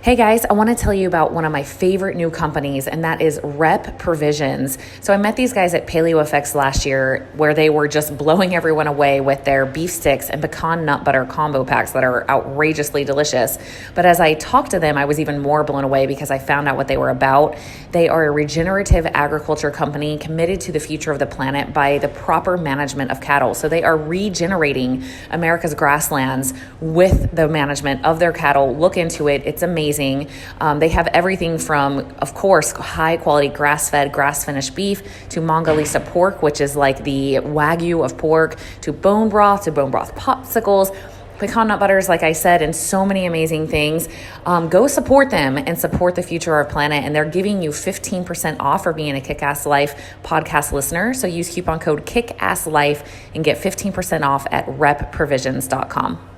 Hey guys, I want to tell you about one of my favorite new companies, and that is Rep Provisions. So I met these guys at PaleoFX last year where they were just blowing everyone away with their beef sticks and pecan nut butter combo packs that are outrageously delicious. But as I talked to them, I was even more blown away because I found out what they were about. They are a regenerative agriculture company committed to the future of the planet by the proper management of cattle. So they are regenerating America's grasslands with the management of their cattle. Look into it. It's amazing. They have everything from, of course, high quality grass-fed, grass-finished beef to Mongolisa pork, which is like the Wagyu of pork, to bone broth popsicles, pecan nut butters, like I said, and so many amazing things. Go support them and support the future of our planet. And they're giving you 15% off for being a Kick-Ass Life podcast listener. So use coupon code KICKASSLIFE and get 15% off at repprovisions.com.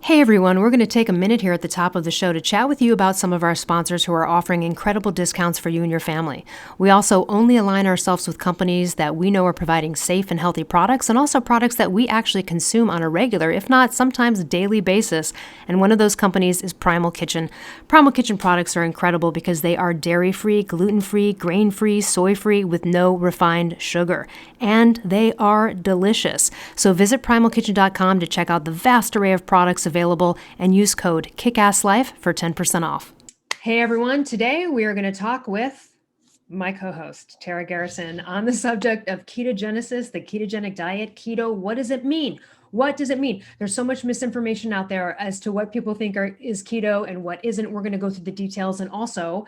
Hey everyone, we're going to take a minute here at the top of the show to chat with you about some of our sponsors who are offering incredible discounts for you and your family. We also only align ourselves with companies that we know are providing safe and healthy products, and also products that we actually consume on a regular, if not sometimes daily basis. And one of those companies is Primal Kitchen. Primal Kitchen products are incredible because they are dairy-free, gluten-free, grain-free, soy-free with no refined sugar. And they are delicious. So visit primalkitchen.com to check out the vast array of products available and use code KICKASSLIFE for 10% off. Hey everyone, today we are going to talk with my co-host, Tara Garrison, on the subject of ketogenesis, the ketogenic diet, keto. What does it mean? What does it mean? There's so much misinformation out there as to what people think is keto and what isn't. We're going to go through the details. And also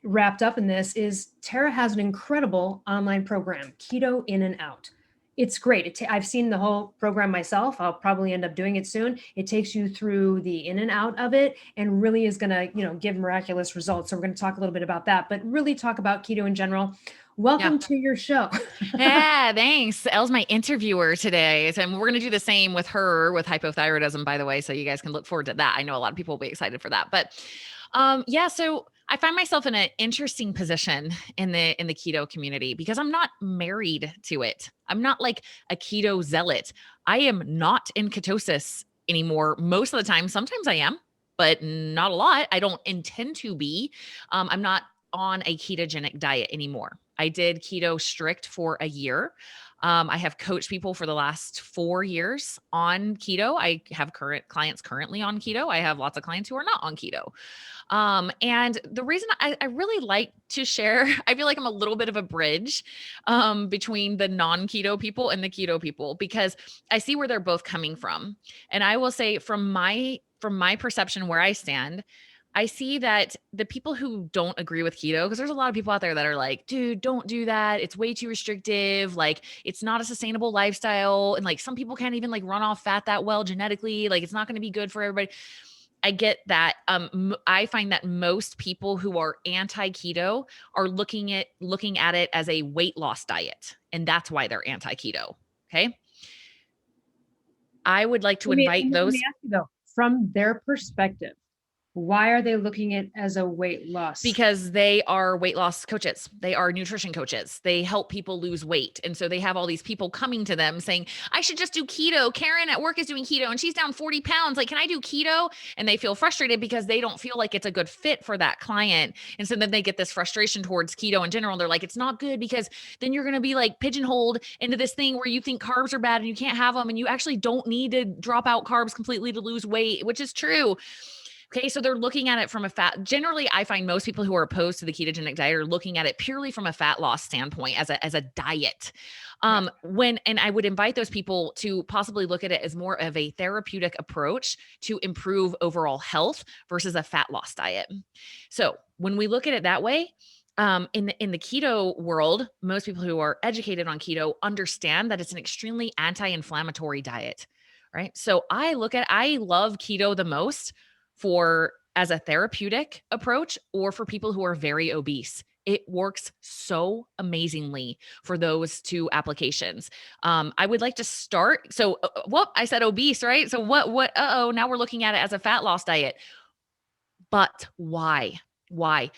wrapped up in this is Tara has an incredible online program, Keto In and Out. It's great. I've seen the whole program myself. I'll probably end up doing it soon. It takes you through the in and out of it and really is going to, give miraculous results. So we're going to talk a little bit about that, but really talk about keto in general. Welcome to your show. Yeah, thanks. Elle's my interviewer today. So we're going to do the same with her with hypothyroidism, by the way. So you guys can look forward to that. I know a lot of people will be excited for that. But so I find myself in an interesting position in the keto community because I'm not married to it. I'm not like a keto zealot. I am not in ketosis anymore most of the time. Sometimes I am, but not a lot. I don't intend to be. I'm not on a ketogenic diet anymore. I did keto strict for a year. I have coached people for the last 4 years on keto. I have current clients currently on keto. I have lots of clients who are not on keto. And the reason I really like to share, I feel like I'm a little bit of a bridge between the non-keto people and the keto people because I see where they're both coming from. And I will say from my perception where I stand, I see that the people who don't agree with keto, because there's a lot of people out there that are like, dude, don't do that. It's way too restrictive. Like, it's not a sustainable lifestyle. And like, some people can't even like run off fat that well genetically. Like, it's not going to be good for everybody. I get that. I find that most people who are anti-keto are looking at it as a weight loss diet, and that's why they're anti-keto. Okay. I would like to invite those. Let me ask you though, from their perspective, why are they looking at it as a weight loss? Because they are weight loss coaches. They are nutrition coaches. They help people lose weight. And so they have all these people coming to them saying, I should just do keto. Karen at work is doing keto and she's down 40 pounds. Like, can I do keto? And they feel frustrated because they don't feel like it's a good fit for that client. And so then they get this frustration towards keto in general. They're like, it's not good because then you're going to be like pigeonholed into this thing where you think carbs are bad and you can't have them. And you actually don't need to drop out carbs completely to lose weight, which is true. Okay, so they're looking at it from a fat. Generally, I find most people who are opposed to the ketogenic diet are looking at it purely from a fat loss standpoint as a diet. And I would invite those people to possibly look at it as more of a therapeutic approach to improve overall health versus a fat loss diet. So when we look at it that way, in the keto world, most people who are educated on keto understand that it's an extremely anti-inflammatory diet, right? So I love keto the most for as a therapeutic approach or for people who are very obese. It works so amazingly for those two applications. I would like to start. So, I said obese, right? So now we're looking at it as a fat loss diet. But why? Why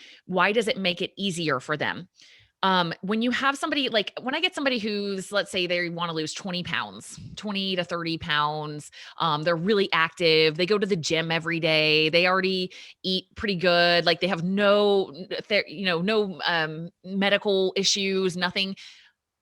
does it make it easier for them? When you have somebody like when I get somebody who's, let's say they want to lose 20 pounds, 20 to 30 pounds, they're really active, they go to the gym every day, they already eat pretty good, like they have no medical issues, nothing.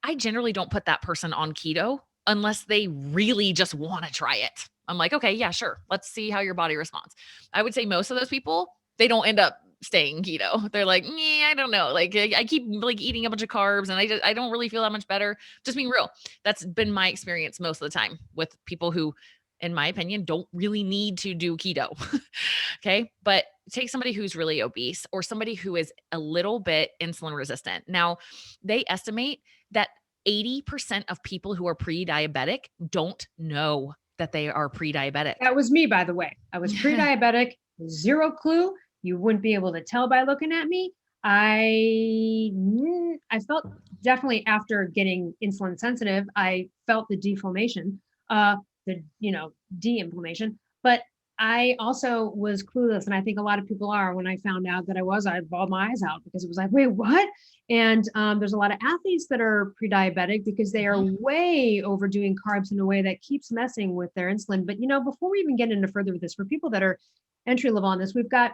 I generally don't put that person on keto unless they really just want to try it. I'm like, okay, yeah, sure. Let's see how your body responds. I would say most of those people, they don't end up staying keto. They're like, I don't know. Like I keep like eating a bunch of carbs and I don't really feel that much better. Just being real. That's been my experience most of the time with people who, in my opinion, don't really need to do keto. Okay. But take somebody who's really obese or somebody who is a little bit insulin resistant. Now, they estimate that 80% of people who are pre-diabetic don't know that they are pre-diabetic. That was me, by the way. I was pre-diabetic, zero clue. You wouldn't be able to tell by looking at me. I felt definitely after getting insulin sensitive, I felt the deflammation, the de-inflammation. But I also was clueless, and I think a lot of people are. When I found out that I bawled my eyes out because it was like, wait, what? And there's a lot of athletes that are pre-diabetic because they are way overdoing carbs in a way that keeps messing with their insulin. But before we even get into further with this, for people that are entry level on this, we've got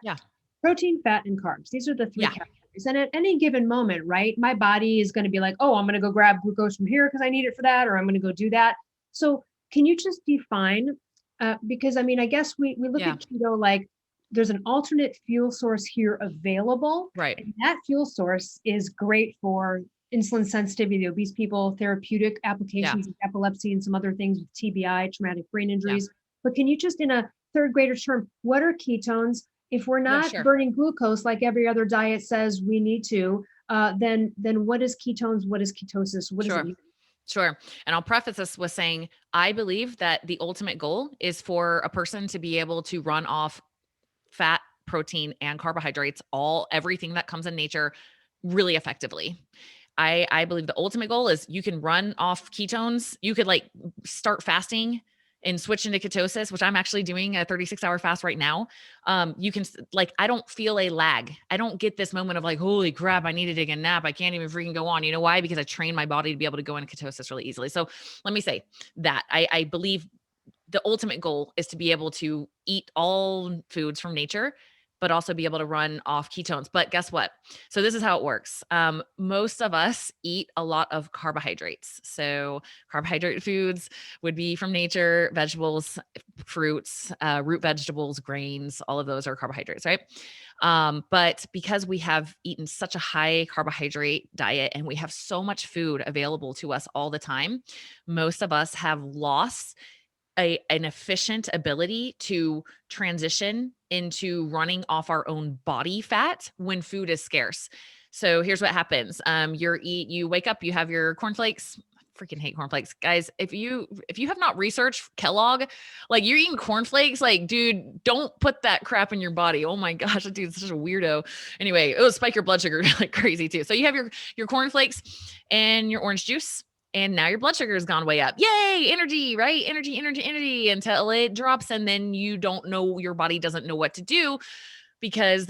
protein, fat, and carbs. These are the three categories. And at any given moment, right, my body is going to be like, oh, I'm going to go grab glucose from here because I need it for that, or I'm going to go do that. So can you just define, because I guess we look at keto like there's an alternate fuel source here available. Right. And that fuel source is great for insulin sensitivity, the obese people, therapeutic applications of epilepsy and some other things with TBI, traumatic brain injuries. But can you just, in a third grader term, what are ketones? If we're not burning glucose like every other diet says we need to, then what is ketones? What is ketosis? What does it mean? Sure. And I'll preface this with saying, I believe that the ultimate goal is for a person to be able to run off fat, protein, and carbohydrates, everything that comes in nature really effectively. I believe the ultimate goal is you can run off ketones. You could like start fasting and switch into ketosis, which I'm actually doing a 36-hour fast right now. You can I don't feel a lag. I don't get this moment of like, holy crap, I need to take a nap. I can't even freaking go on. You know why? Because I train my body to be able to go into ketosis really easily. So let me say that I believe the ultimate goal is to be able to eat all foods from nature, but also be able to run off ketones. But guess what? So this is how it works. Most of us eat a lot of carbohydrates. So carbohydrate foods would be from nature, vegetables, fruits, root vegetables, grains, all of those are carbohydrates, right? But because we have eaten such a high carbohydrate diet and we have so much food available to us all the time, most of us have lost an efficient ability to transition into running off our own body fat when food is scarce. So here's what happens. You wake up, you have your cornflakes. Freaking hate cornflakes. Guys, if you have not researched Kellogg, like you're eating cornflakes, like dude, don't put that crap in your body. Oh my gosh, that dude's such a weirdo. Anyway, it will spike your blood sugar like crazy too. So you have your cornflakes and your orange juice. And now your blood sugar has gone way up. Yay, energy, right? Energy until it drops. And then you don't know, your body doesn't know what to do because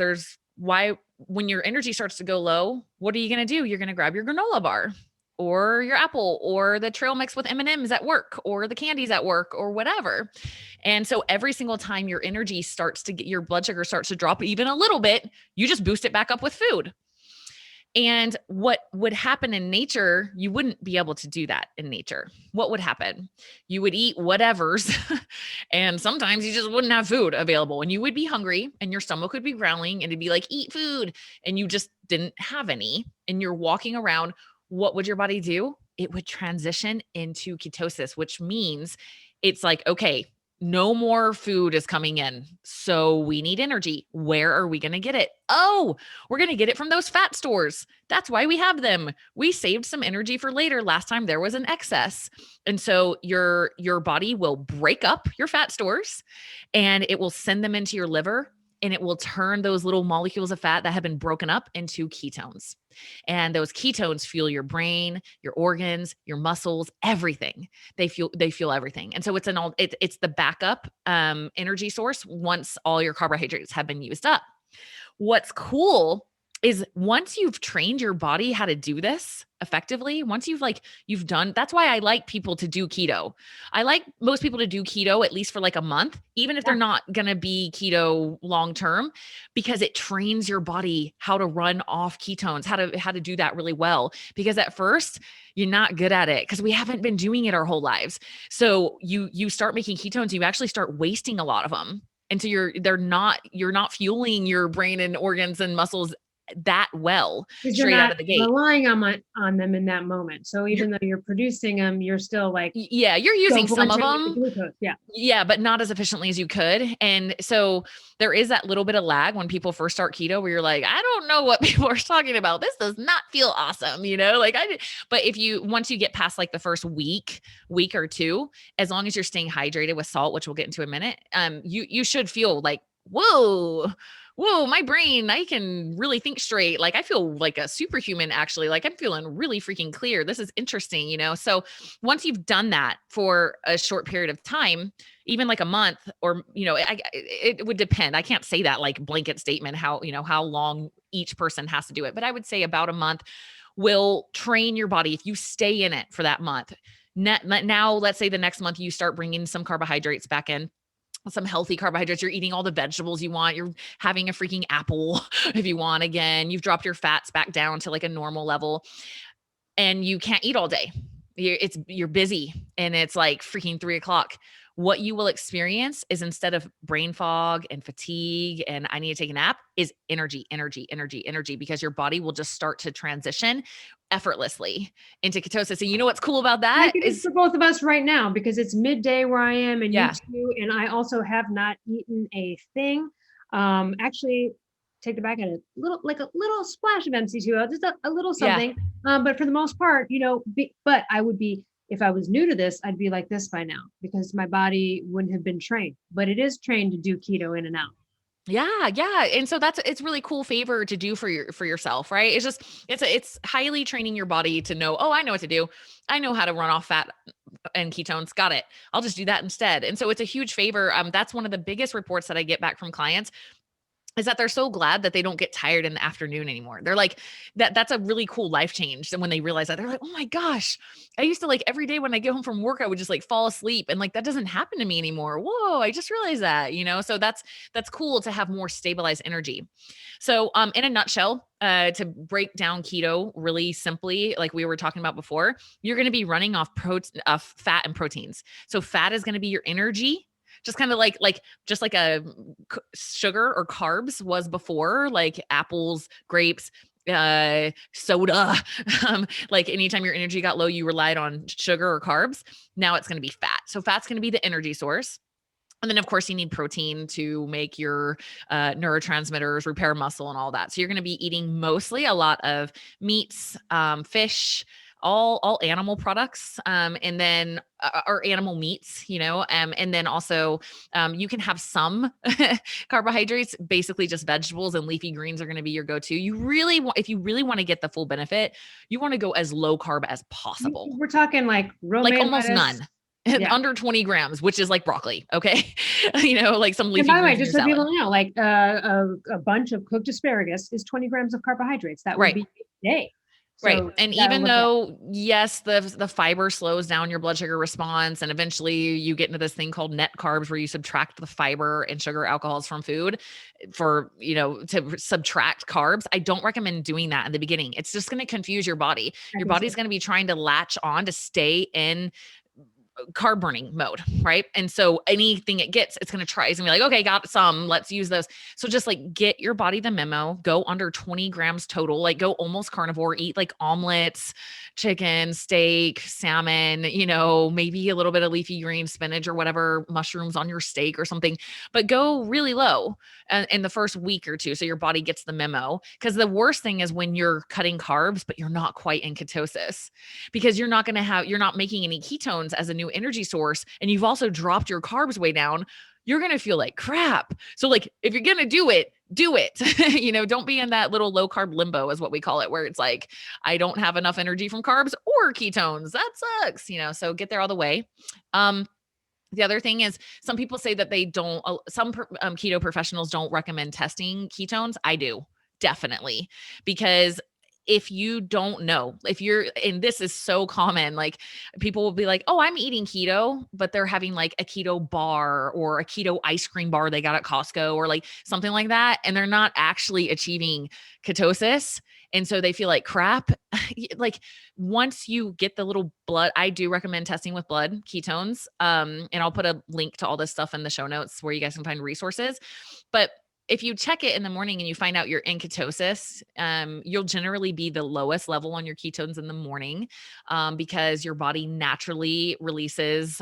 when your energy starts to go low, what are you going to do? You're going to grab your granola bar or your apple or the trail mix with M&Ms at work or the candies at work or whatever. And so every single time your your blood sugar starts to drop even a little bit, you just boost it back up with food. And what would happen in nature, you wouldn't be able to do that in nature. What would happen? You would eat whatevers, and sometimes you just wouldn't have food available, and you would be hungry, and your stomach would be growling, and it'd be like, eat food, and you just didn't have any, and you're walking around. What would your body do? It would transition into ketosis, which means it's like, okay, no more food is coming in. So we need energy. Where are we going to get it? Oh, we're going to get it from those fat stores. That's why we have them. We saved some energy for later. Last time there was an excess. And so your body will break up your fat stores and it will send them into your liver and it will turn those little molecules of fat that have been broken up into ketones. And those ketones fuel your brain, your organs, your muscles, everything. They fuel everything. And so it's the backup energy source once all your carbohydrates have been used up. What's cool is once you've trained your body how to do this effectively, once you've done, that's why I like people to do keto. I like most people to do keto at least for like a month, even if they're Yeah. not going to be keto long term, because it trains your body how to run off ketones, how to do that really well. Because at first you're not good at it because we haven't been doing it our whole lives. So you start making ketones, you actually start wasting a lot of them. And so you're not fueling your brain and organs and muscles that well Because you're straight out not of the gate. relying on them in that moment. So You're even though you're producing them, you're still like yeah, you're still using some of blunting with the them. glucose. Yeah. Yeah, but not as efficiently as you could. And so there is that little bit of lag when people first start keto where you're like, I don't know what people are talking about. This does not feel awesome, like I did. But once you get past like the first week or two, as long as you're staying hydrated with salt, which we'll get into in a minute, you should feel like, whoa, my brain, I can really think straight. Like I feel like a superhuman, actually. Like I'm feeling really freaking clear. This is interesting. So once you've done that for a short period of time, even like a month or, it would depend. I can't say that like blanket statement, how long each person has to do it. But I would say about a month will train your body. If you stay in it for that month, now let's say the next month you start bringing some carbohydrates back in, some healthy carbohydrates. You're eating all the vegetables you want. You're having a freaking apple if you want. Again, you've dropped your fats back down to like a normal level and you can't eat all day. You're busy and it's like freaking 3:00. What you will experience is, instead of brain fog and fatigue and I need to take a nap, is energy, energy, energy, energy, because your body will just start to transition effortlessly into ketosis. And you know what's cool about that Like it is is, for both of us right now because it's midday where I am and you yeah, too. And I also have not eaten a thing. Actually, take it back at a little splash of MC2O, just a little yeah. something. But for the most part, but I would be, if I was new to this, I'd be like this by now because my body wouldn't have been trained, but it is trained to do keto in and out. Yeah, yeah. And so it's really cool favor to do for yourself, right? It's highly training your body to know, oh, I know what to do. I know how to run off fat and ketones. Got it. I'll just do that instead. And so it's a huge favor. That's one of the biggest reports that I get back from clients, is that they're so glad that they don't get tired in the afternoon anymore. They're like, that's a really cool life change. And when they realize that, they're like, oh my gosh, I used to, like, every day when I get home from work, I would just like fall asleep. And like, that doesn't happen to me anymore. Whoa, I just realized that. So that's cool to have more stabilized energy. So in a nutshell, to break down keto really simply, like we were talking about before, you're going to be running off fat and proteins. So fat is going to be your energy, just kind of just like a sugar or carbs was before, like apples, grapes, soda. Like anytime your energy got low, you relied on sugar or carbs. Now it's going to be fat. So fat's going to be the energy source. And then, of course, you need protein to make your neurotransmitters, repair muscle, and all that. So you're going to be eating mostly a lot of meats, fish, all animal products, and then or animal meats, and then also you can have some carbohydrates. Basically, just vegetables and leafy greens are going to be your go-to. If you really want to get the full benefit, you want to go as low carb as possible. We're talking like romaine like almost lettuce. none. Yeah. Under 20 grams, which is like broccoli. Okay. Like some leafy And by the way, greens just in so your people salad. know, like a bunch of cooked asparagus is 20 grams of carbohydrates. That would Right. be a day. Right. So And you gotta even look at. though, yes, the fiber slows down your blood sugar response, and eventually you get into this thing called net carbs where you subtract the fiber and sugar alcohols from food to subtract carbs. I don't recommend doing that in the beginning. It's just going to confuse your body. I Your think so. body's going to be trying to latch on to stay in carb burning mode, right? And so anything it gets, it's going to try. It's going to be like, okay, got some, let's use those. So just like get your body the memo, go under 20 grams total, like go almost carnivore, eat like omelets, chicken, steak, salmon, maybe a little bit of leafy green, spinach or whatever, mushrooms on your steak or something, but go really low in the first week or two. So your body gets the memo. Because the worst thing is when you're cutting carbs, but you're not quite in ketosis, because you're not making any ketones as a new energy source. And you've also dropped your carbs way down. You're going to feel like crap. So like, if you're going to do it, do it. Don't be in that little low carb limbo is what we call it, where it's like, I don't have enough energy from carbs or ketones. That sucks, so get there all the way. The other thing is, some people say that they don't, some keto professionals don't recommend testing ketones. I do. definitely, because if you don't know, if you're, and this is so common, like people will be like, oh, I'm eating keto, but they're having like a keto bar or a keto ice cream bar they got at Costco or like something like that. And they're not actually achieving ketosis. And so they feel like crap. Like once you get the little blood, I do recommend testing with blood ketones. And I'll put a link to all this stuff in the show notes where you guys can find resources. But if you check it in the morning and you find out you're in ketosis, you'll generally be the lowest level on your ketones in the morning, because your body naturally releases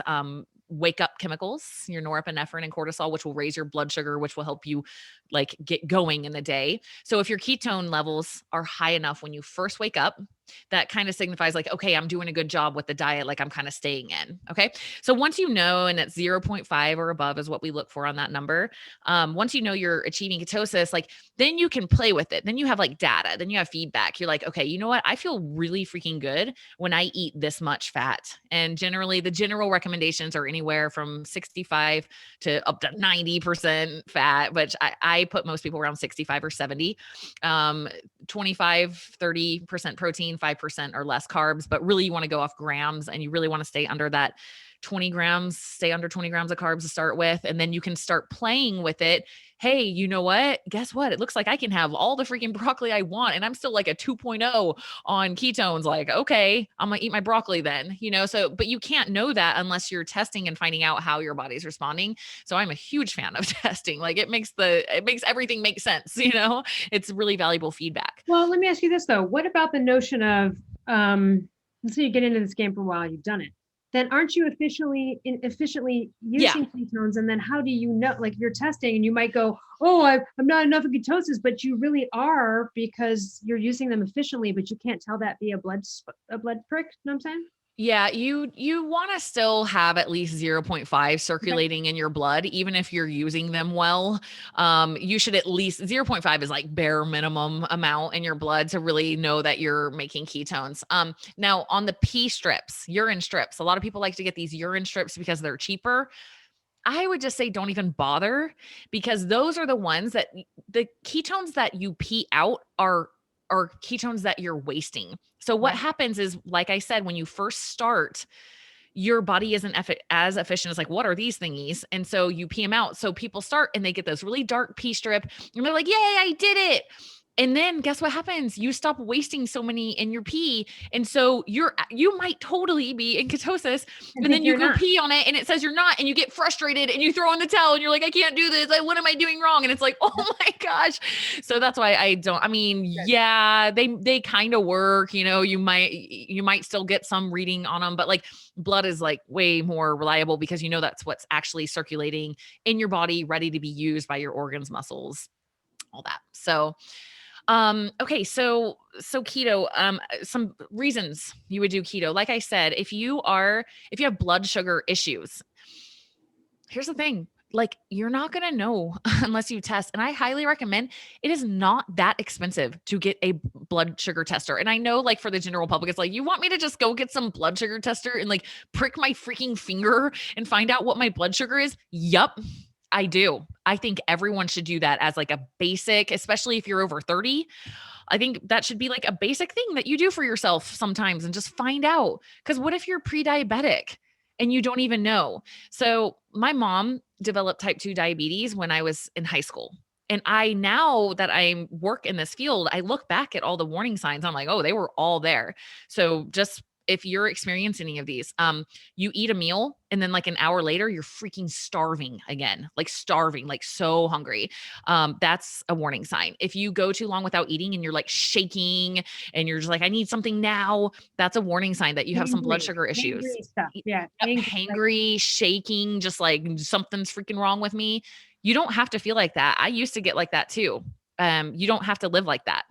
wake up chemicals, your norepinephrine and cortisol, which will raise your blood sugar, which will help you like get going in the day. So if your ketone levels are high enough when you first wake up, that kind of signifies like, okay, I'm doing a good job with the diet. Like I'm kind of staying in. Okay. So once you know, and it's 0.5 or above is what we look for on that number. Once you know you're achieving ketosis, like then you can play with it. Then you have like data, then you have feedback. You're like, okay, you know what? I feel really freaking good when I eat this much fat. And generally the general recommendations are anywhere from 65 to up to 90% fat, which I put most people around 65 or 70, 25, 30% protein, 5% or less carbs, but really you want to go off grams and you really want to stay under that 20 grams, stay under 20 grams of carbs to start with. And then you can start playing with it. Hey, you know what? Guess what? It looks like I can have all the freaking broccoli I want. And I'm still like a 2.0 on ketones. Like, okay, I'm going to eat my broccoli then, so, but you can't know that unless you're testing and finding out how your body's responding. So I'm a huge fan of testing. Like it makes everything make sense. It's really valuable feedback. Well, let me ask you this though. What about the notion of, let's say you get into this game for a while, you've done it. Then aren't you efficiently using ketones? And then how do you know, like you're testing and you might go, oh, I'm not enough of ketosis, but you really are because you're using them efficiently, but you can't tell that via blood prick. You know what I'm saying? Yeah, you want to still have at least 0.5 circulating in your blood, even if you're using them well. You should at least 0.5 is like bare minimum amount in your blood to really know that you're making ketones. Now on the pee strips, urine strips, a lot of people like to get these urine strips because they're cheaper. I would just say don't even bother because those are the ones that the ketones that you pee out are ketones that you're wasting. So what happens is, like I said, when you first start, your body isn't as efficient as like, what are these thingies? And so you pee them out. So people start and they get this really dark pee strip and they're like, yay, I did it. And then guess what happens? You stop wasting so many in your pee. And so you might totally be in ketosis and then you go pee on it and it says you're not, and you get frustrated and you throw in the towel and you're like, I can't do this. Like, what am I doing wrong? And it's like, oh my gosh. So that's why yeah, they kind of work, you might still get some reading on them, but like blood is like way more reliable because that's what's actually circulating in your body, ready to be used by your organs, muscles, all that. So okay. So keto, some reasons you would do keto. Like I said, if you have blood sugar issues, here's the thing, like you're not going to know unless you test. And I highly recommend, it is not that expensive to get a blood sugar tester. And I know like for the general public, it's like, you want me to just go get some blood sugar tester and like prick my freaking finger and find out what my blood sugar is? Yup. I do. I think everyone should do that as like a basic, especially if you're over 30. I think that should be like a basic thing that you do for yourself sometimes and just find out. Because what if you're pre-diabetic and you don't even know? So my mom developed type 2 diabetes when I was in high school. And now that I work in this field, I look back at all the warning signs. I'm like, oh, they were all there. So just if you're experiencing any of these, you eat a meal and then like an hour later, you're freaking starving again, like so hungry. That's a warning sign. If you go too long without eating and you're like shaking and you're just like, I need something now, that's a warning sign that you have some blood sugar issues. Stuff. Yeah. Hangry, shaking, just like something's freaking wrong with me. You don't have to feel like that. I used to get like that too. You don't have to live like that.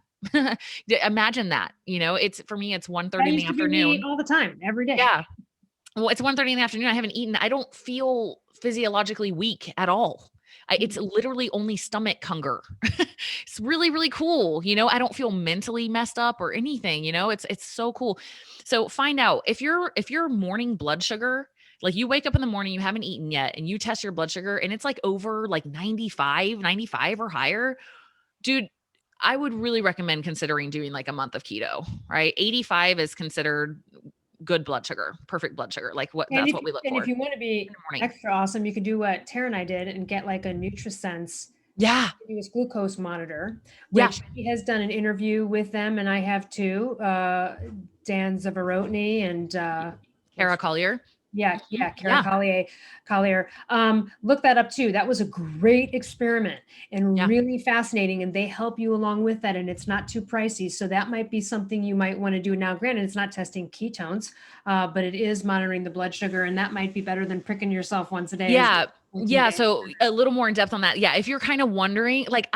Imagine that, it's for me, it's 1:30 in the afternoon all the time, every day. Yeah. Well, it's 1:30 in the afternoon. I haven't eaten. I don't feel physiologically weak at all. It's literally only stomach hunger. It's really, really cool. I don't feel mentally messed up or anything, it's so cool. So find out if your morning blood sugar, like you wake up in the morning, you haven't eaten yet and you test your blood sugar and it's like over like 95 or higher, dude, I would really recommend considering doing like a month of keto, right? 85 is considered good blood sugar, perfect blood sugar. Like that's what we look for If in you want to the be morning. extra awesome, you could do what Tara and I did and get like a NutriSense Yeah. continuous glucose monitor, Yeah. which he has done an interview with them, and I have too. Dan Zavarotny and Kara Collier. Kara Yeah. Collier. Look that up too. That was a great experiment and Yeah. really fascinating. And they help you along with that. And it's not too pricey. So that might be something you might want to do. Now, granted, it's not testing ketones, but it is monitoring the blood sugar. And that might be better than pricking yourself once a day. Yeah. Yeah. So a little more in depth on that. Yeah. If you're kind of wondering, like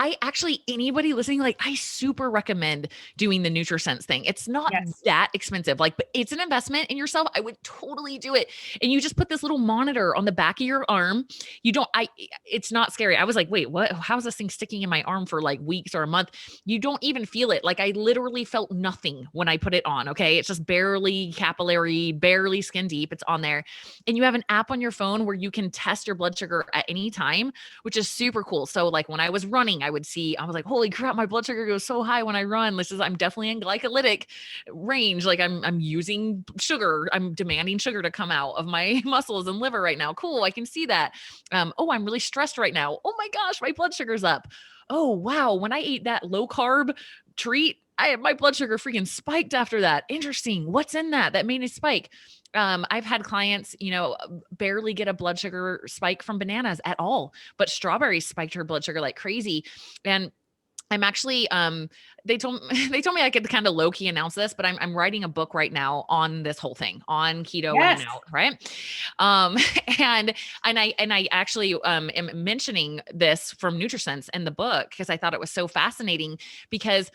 anybody listening, like I super recommend doing the NutriSense thing. It's not Yes. that expensive, like, but it's an investment in yourself. I would totally do it. And you just put this little monitor on the back of your arm. It's not scary. I was like, wait, what? How is this thing sticking in my arm for like weeks or a month? You don't even feel it. Like I literally felt nothing when I put it on. Okay. It's just barely capillary, barely skin deep. It's on there. And you have an app on your phone where you can test your blood sugar at any time, which is super cool. So like when I was running, I was like, holy crap, my blood sugar goes so high when I run. I'm definitely in glycolytic range. Like I'm using sugar. I'm demanding sugar to come out of my muscles and liver right now. Cool. I can see that. Oh, I'm really stressed right now. Oh my gosh, my blood sugar's up. Oh, wow. When I ate that low carb treat, my blood sugar freaking spiked after that. Interesting. What's in that made it spike? I've had clients, barely get a blood sugar spike from bananas at all, but strawberries spiked her blood sugar like crazy. And I'm actually, they told me I could kind of low key announce this, but I'm writing a book right now on this whole thing on keto in and out. Right. Um, and I actually, am mentioning this from NutriSense in the book because I thought it was so fascinating because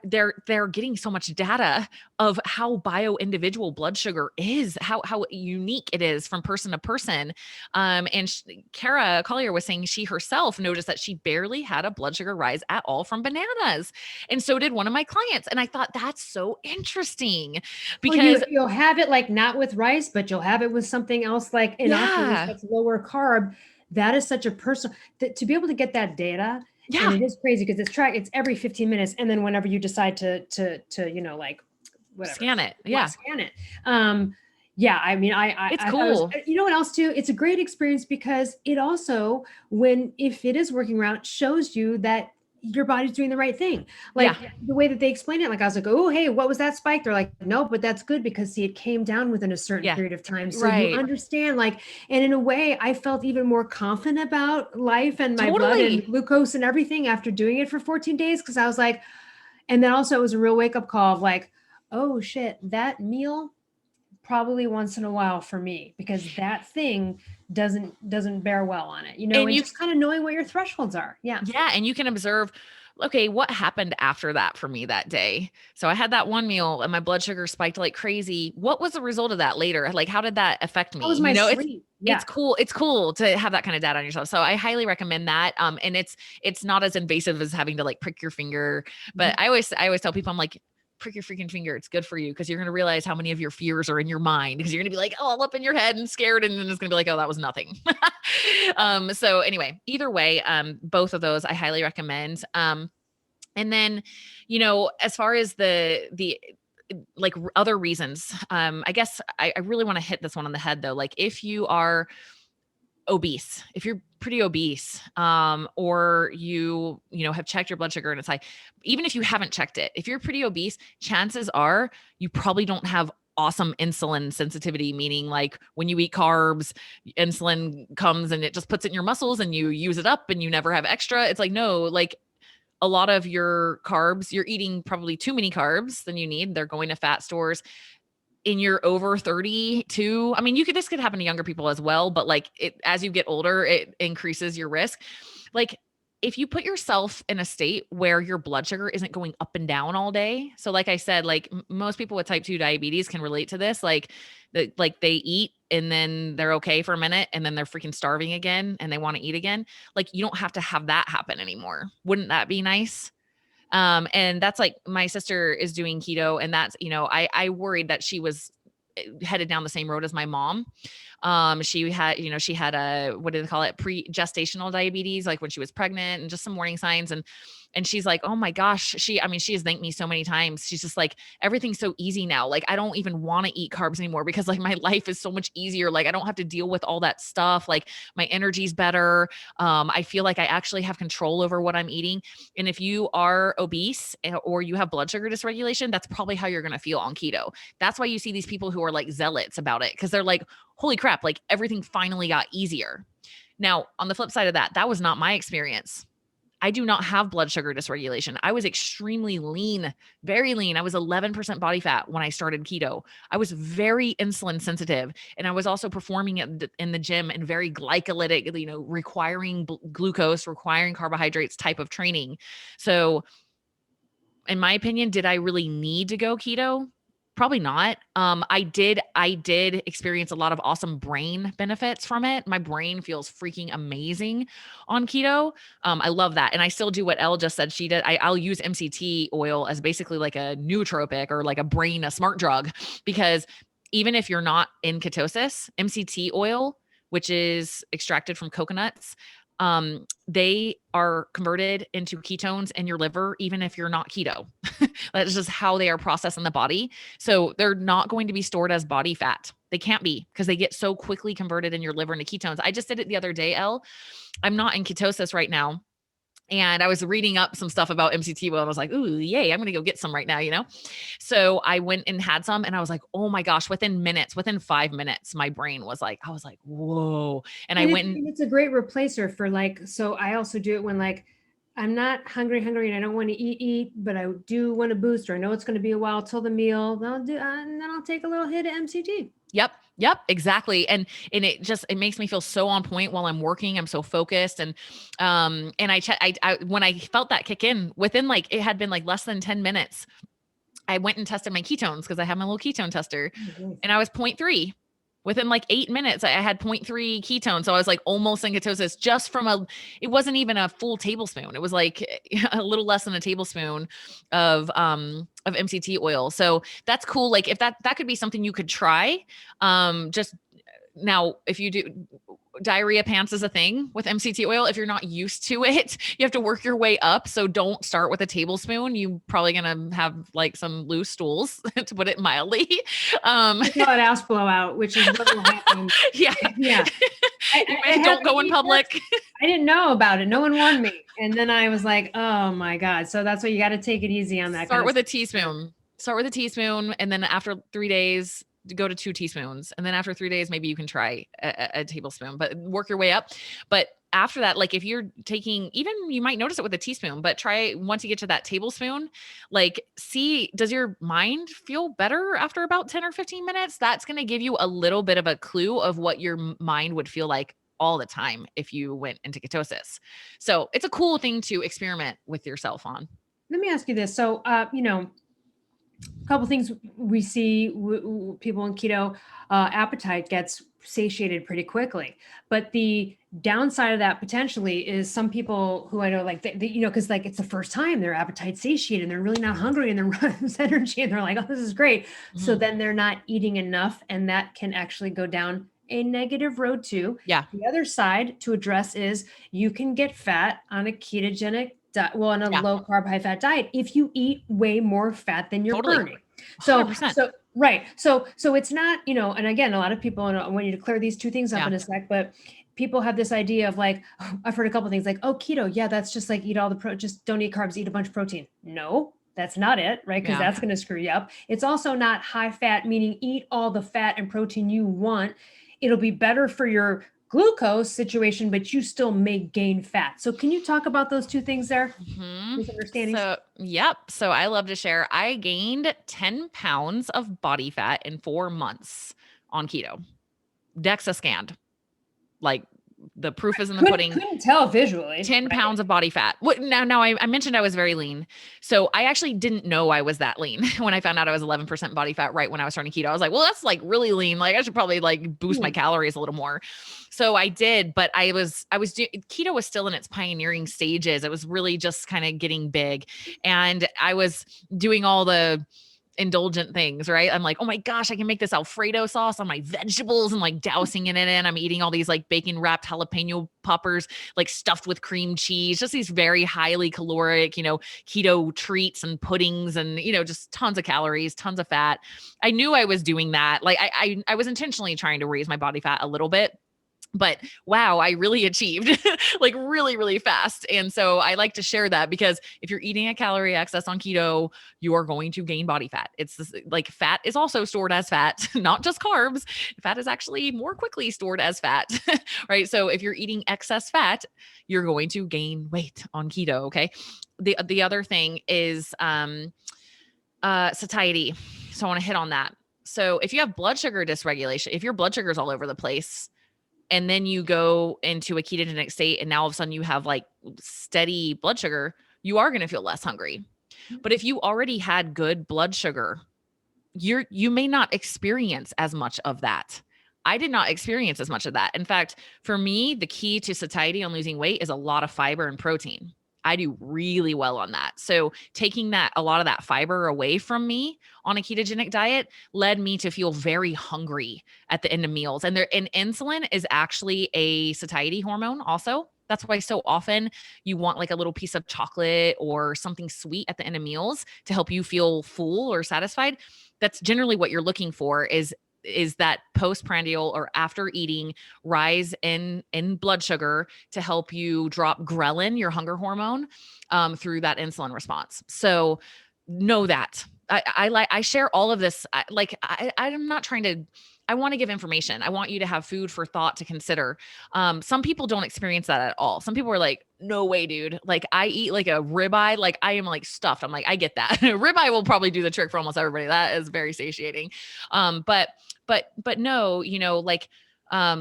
they're getting so much data of how bio individual blood sugar is, how unique it is from person to person. And Kara Collier was saying she herself noticed that she barely had a blood sugar rise at all from bananas, and so did one of my clients. And I thought that's so interesting because you'll have it like not with rice, but you'll have it with something else like innocuous that's lower carb. That is such a personal to be able to get that data. Yeah. And it is crazy because it's every 15 minutes. And then whenever you decide to like whatever, scan it. Yeah. Scan it. Yeah. I mean, it's cool. You know what else too? It's a great experience because it also, if it is working around, shows you that your body's doing the right thing. Like the way that they explain it, like I was like, oh, hey, what was that spike? They're like, no, but that's good because see, it came down within a certain period of time. So you understand, like, and in a way I felt even more confident about life and my blood and glucose and everything after doing it for 14 days. Cause I was like, and then also it was a real wake up call of like, oh shit, that meal probably once in a while for me because that thing doesn't bear well on it, and you just kind of knowing what your thresholds are. Yeah. And you can observe, okay, what happened after that for me that day? So I had that one meal and my blood sugar spiked like crazy. What was the result of that later? Like, how did that affect me? That was my sleep. It's cool. It's cool to have that kind of data on yourself. So I highly recommend that. And it's not as invasive as having to like prick your finger, but I always tell people, I'm like, prick your freaking finger. It's good for you because you're going to realize how many of your fears are in your mind because you're going to be like, all up in your head and scared. And then it's going to be like, oh, that was nothing. So anyway, either way, both of those I highly recommend. And then, as far as the like other reasons, I guess I really want to hit this one on the head though. Like if you are obese, if you're pretty obese, or you have checked your blood sugar and it's high, even if you haven't checked it, if you're pretty obese, chances are you probably don't have awesome insulin sensitivity, meaning like when you eat carbs, insulin comes and it just puts it in your muscles and you use it up and you never have extra. It's like, no, like a lot of your carbs, you're eating probably too many carbs than you need. They're going to fat stores. In your over 32, I mean, this could happen to younger people as well, but like as you get older, it increases your risk. Like if you put yourself in a state where your blood sugar isn't going up and down all day. So like I said, like most people with type 2 diabetes can relate to this. Like they eat and then they're okay for a minute and then they're freaking starving again and they want to eat again. Like you don't have to have that happen anymore. Wouldn't that be nice? And that's like my sister is doing keto and that's, I worried that she was headed down the same road as my mom. She had a, what do they call it? Pre-gestational diabetes, like when she was pregnant and just some warning signs. And And she's like, oh my gosh, she has thanked me so many times. She's just like, everything's so easy now. Like, I don't even want to eat carbs anymore because like my life is so much easier. Like, I don't have to deal with all that stuff. Like, my energy's better. I feel like I actually have control over what I'm eating. And if you are obese or you have blood sugar dysregulation, that's probably how you're going to feel on keto. That's why you see these people who are like zealots about it, because they're like, holy crap, like everything finally got easier. Now, on the flip side of that, that was not my experience. I do not have blood sugar dysregulation. I was extremely lean, very lean. I was 11% body fat when I started keto. I was very insulin sensitive, and I was also performing in the gym and very glycolytic, requiring glucose, requiring carbohydrates type of training. So in my opinion, did I really need to go keto? Probably not. I did experience a lot of awesome brain benefits from it. My brain feels freaking amazing on keto. I love that. And I still do what Elle just said she did. I'll use MCT oil as basically like a nootropic or like a smart drug, because even if you're not in ketosis, MCT oil, which is extracted from coconuts, they are converted into ketones in your liver, even if you're not keto. That's just how they are processed in the body. So they're not going to be stored as body fat. They can't be, because they get so quickly converted in your liver into ketones. I just did it the other day, Elle. I'm not in ketosis right now. And I was reading up some stuff about MCT oil and I was like, ooh, yay, I'm going to go get some right now. So I went and had some and I was like, oh my gosh, within 5 minutes, my brain was like, I was like, whoa. And I went and it's a great replacer for like, so I also do it when like, I'm not hungry and I don't want to eat, but I do want to boost, or I know it's going to be a while till the meal. And then I'll take a little hit of MCT. Yep, exactly. And it makes me feel so on point while I'm working. I'm so focused. And I when I felt that kick in, within like, it had been like less than 10 minutes, I went and tested my ketones because I have my little ketone tester, and I was 0.3. Within like 8 minutes, I had 0.3 ketones. So I was like almost in ketosis just from it wasn't even a full tablespoon. It was like a little less than a tablespoon of MCT oil. So that's cool. Like, if that could be something you could try. Just now, if you do, diarrhea pants is a thing with MCT oil. If you're not used to it, you have to work your way up. So don't start with a tablespoon. You probably going to have like some loose stools, to put it mildly. We call it ass blowout, which is what will happen. Yeah. Don't go in public. I didn't know about it. No one warned me. And then I was like, oh my God. So that's why you got to take it easy on that. Start with a teaspoon. And then after 3 days, go to 2 teaspoons. And then after 3 days, maybe you can try a tablespoon, but work your way up. But after that, like if you're taking, even you might notice it with a teaspoon, but try once you get to that tablespoon, like see, does your mind feel better after about 10 or 15 minutes? That's going to give you a little bit of a clue of what your mind would feel like all the time if you went into ketosis. So it's a cool thing to experiment with yourself on. Let me ask you this. So, a couple things we see people in keto, appetite gets satiated pretty quickly, but the downside of that potentially is some people who I know, like, cause like it's the first time their appetite satiated and they're really not hungry and they're running this energy and they're like, oh, this is great. Mm-hmm. So then they're not eating enough, and that can actually go down a negative road too. Yeah. The other side to address is you can get fat on a ketogenic on a low carb, high fat diet if you eat way more fat than you're burning. So 100%. Right. So it's not, and again, a lot of people, and I want you to clear these two things up in a sec, but people have this idea of like, I've heard a couple of things like, oh, keto. Yeah. That's just like eat all just don't eat carbs, eat a bunch of protein. No, that's not it. Right. Cause that's going to screw you up. It's also not high fat, meaning eat all the fat and protein you want. It'll be better for your glucose situation, but you still may gain fat. So can you talk about those two things there? Mm-hmm. So I love to share. I gained 10 pounds of body fat in 4 months on keto. DEXA scanned. Like, the proof is in the pudding. Couldn't tell visually. 10 pounds of body fat. Now I mentioned I was very lean. So I actually didn't know I was that lean when I found out I was 11% body fat right when I was starting keto. I was like, well, that's like really lean. Like, I should probably like boost my calories a little more. So I did, but keto was still in its pioneering stages. It was really just kind of getting big. And I was doing all the indulgent things, right? I'm like, oh my gosh, I can make this Alfredo sauce on my vegetables and like dousing it in it. I'm eating all these like bacon wrapped jalapeno poppers, like stuffed with cream cheese, just these very highly caloric, keto treats and puddings and, just tons of calories, tons of fat. I knew I was doing that. Like I was intentionally trying to raise my body fat a little bit. But wow, I really achieved like really, really fast. And so I like to share that because if you're eating a calorie excess on keto, you are going to gain body fat. It's this, like fat is also stored as fat, not just carbs. Fat is actually more quickly stored as fat, right? So if you're eating excess fat, you're going to gain weight on keto. Okay. The other thing is satiety. So I want to hit on that. So if you have blood sugar dysregulation, if your blood sugar is all over the place, and then you go into a ketogenic state and now all of a sudden you have like steady blood sugar, you are going to feel less hungry. But if you already had good blood sugar, you may not experience as much of that. I did not experience as much of that. In fact, for me, the key to satiety on losing weight is a lot of fiber and protein. I do really well on that. So taking a lot of that fiber away from me on a ketogenic diet led me to feel very hungry at the end of meals. And insulin is actually a satiety hormone also. That's why so often you want like a little piece of chocolate or something sweet at the end of meals to help you feel full or satisfied. That's generally what you're looking for is that postprandial or after eating rise in blood sugar to help you drop ghrelin, your hunger hormone, through that insulin response. So know that. I share all of this. I'm not trying to, I want to give information. I want you to have food for thought to consider. Some people don't experience that at all. Some people are like, no way, dude. Like I eat like a ribeye, like I am like stuffed. I'm like, I get that. Ribeye will probably do the trick for almost everybody. That is very satiating. But no,